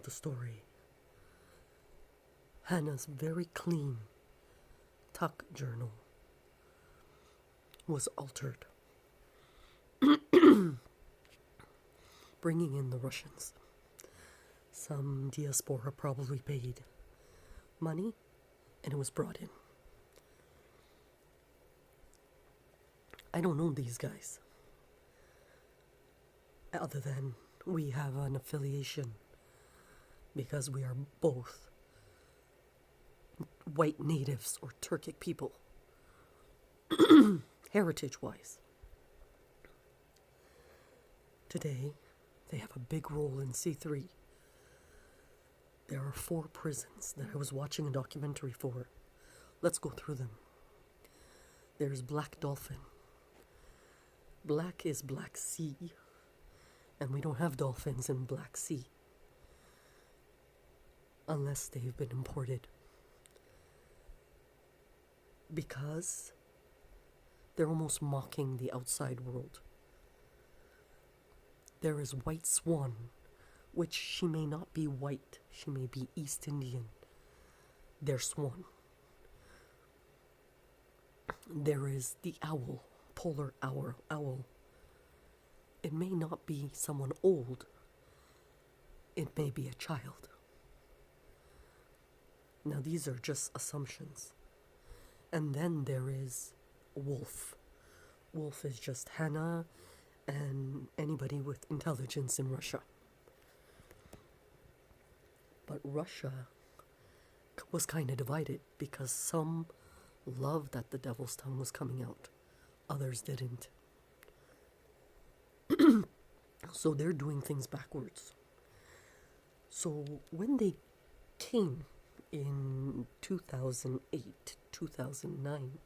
the story. Hanna's very clean tuck journal was altered, bringing in the Russians. Some diaspora probably paid money, and it was brought in. I don't know these guys, other than we have an affiliation because we are both white natives or Turkic people, heritage-wise. Today, they have a big role in C3. There are 4 prisons that I was watching a documentary for. Let's go through them. There's Black Dolphin. Black is Black Sea, and we don't have dolphins in Black Sea unless they've been imported, because they're almost mocking the outside world. There is White Swan, which she may not be white, she may be East Indian. They're swan. There is the owl, polar owl. It may not be someone old, it may be a child. Now these are just assumptions. And then there is wolf. Wolf is just Hanna and anybody with intelligence in Russia. But Russia was kind of divided because some loved that the devil's tongue was coming out. Others didn't. So they're doing things backwards. So when they came in 2008, 2009,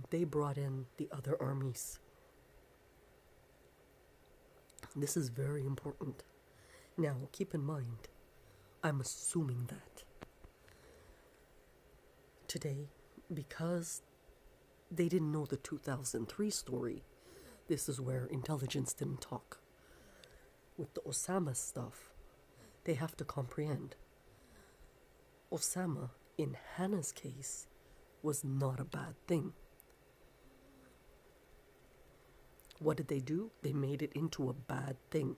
they brought in the other armies. This is very important. Now, keep in mind, I'm assuming that today, because they didn't know the 2003 story, this is where intelligence didn't talk. With the Osama stuff, they have to comprehend. Osama, in Hanna's case, was not a bad thing. What did they do? They made it into a bad thing.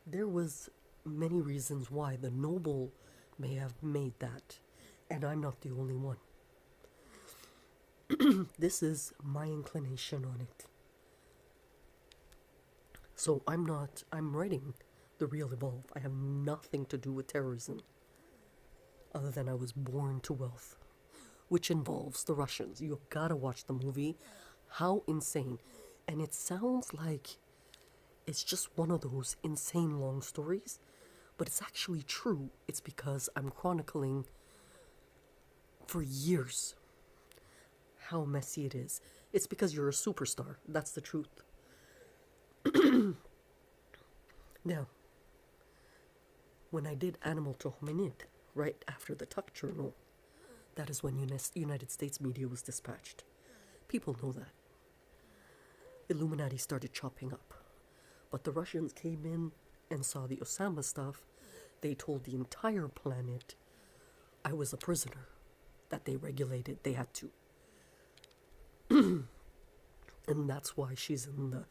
There was many reasons why the noble may have made that, and I'm not the only one. This is my inclination on it. So I'm writing The Real Evolve. I have nothing to do with terrorism, other than I was born to wealth, which involves the Russians. You've got to watch the movie. How insane. And it sounds like it's just one of those insane long stories, but it's actually true. It's because I'm chronicling for years how messy it is. It's because you're a superstar. That's the truth. Now, when I did Animal to Hominid, right after the Tuck Journal, that is when United States media was dispatched. People know that. Illuminati started chopping up. But the Russians came in and saw the Osama stuff. They told the entire planet I was a prisoner, that they regulated. They had to. And that's why she's in the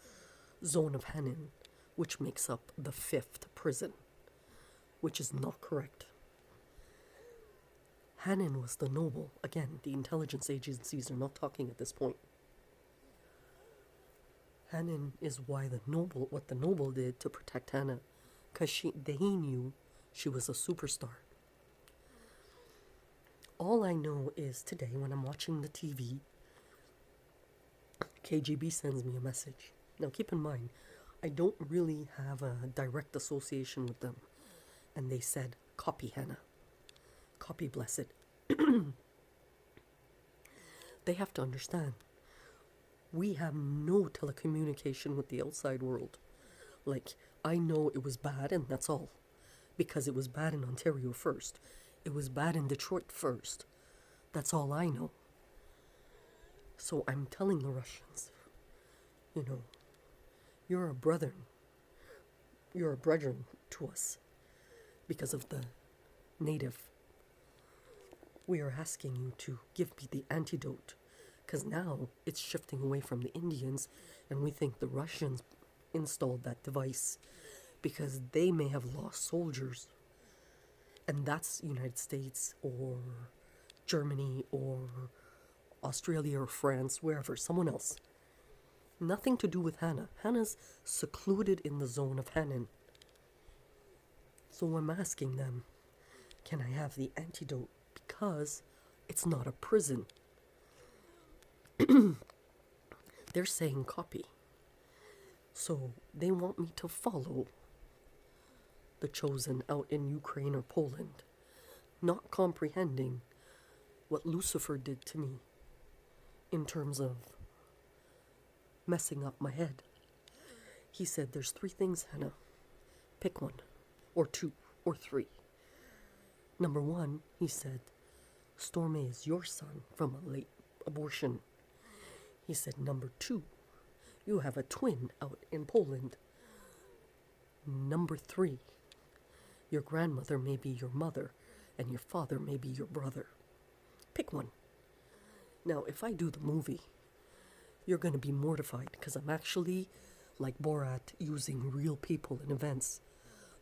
zone of Hannin, which makes up the 5th prison, which is not correct. Hannin was the noble. Again, the intelligence agencies are not talking at this point. Hannin is what the noble did to protect Hanna, because he knew she was a superstar. All I know is today when I'm watching the TV, KGB sends me a message. Now keep in mind, I don't really have a direct association with them. And they said, copy Hanna. Copy Blessed. They have to understand, we have no telecommunication with the outside world. Like, I know it was bad and that's all. Because it was bad in Ontario first. It was bad in Detroit first. That's all I know. So I'm telling the Russians, You're a brother. You're a brethren to us because of the native. We are asking you to give me the antidote, because now it's shifting away from the Indians, and we think the Russians installed that device because they may have lost soldiers, and that's United States or Germany or Australia or France, wherever, someone else. Nothing to do with Hanna. Hanna's secluded in the zone of Hannan. So I'm asking them, can I have the antidote? Because it's not a prison. They're saying copy. So they want me to follow the chosen out in Ukraine or Poland, not comprehending what Lucifer did to me in terms of messing up my head. He said, there's 3 things, Hanna. Pick one, or 2, or 3. Number 1, he said, Stormy is your son from a late abortion. He said, number 2, you have a twin out in Poland. Number 3, your grandmother may be your mother, and your father may be your brother. Pick one. Now, if I do the movie, you're going to be mortified, because I'm actually, like Borat, using real people and events.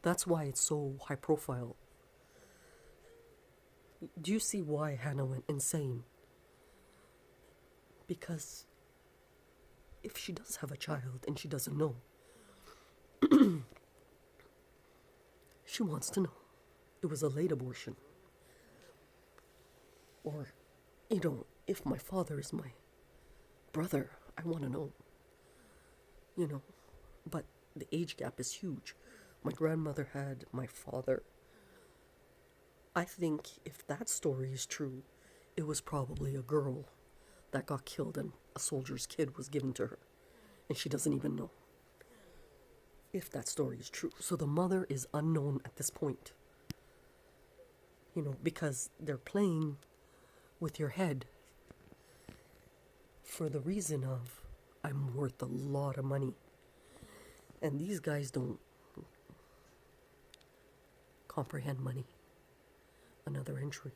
That's why it's so high profile. Do you see why Hanna went insane? Because if she does have a child and she doesn't know, she wants to know. It was a late abortion. Or, if my father is my brother, I want to know. But the age gap is huge. My grandmother had my father. I think if that story is true, it was probably a girl that got killed and a soldier's kid was given to her, and she doesn't even know. If that story is true. So the mother is unknown at this point. Because they're playing with your head for the reason of, I'm worth a lot of money. And these guys don't comprehend money. Another entry.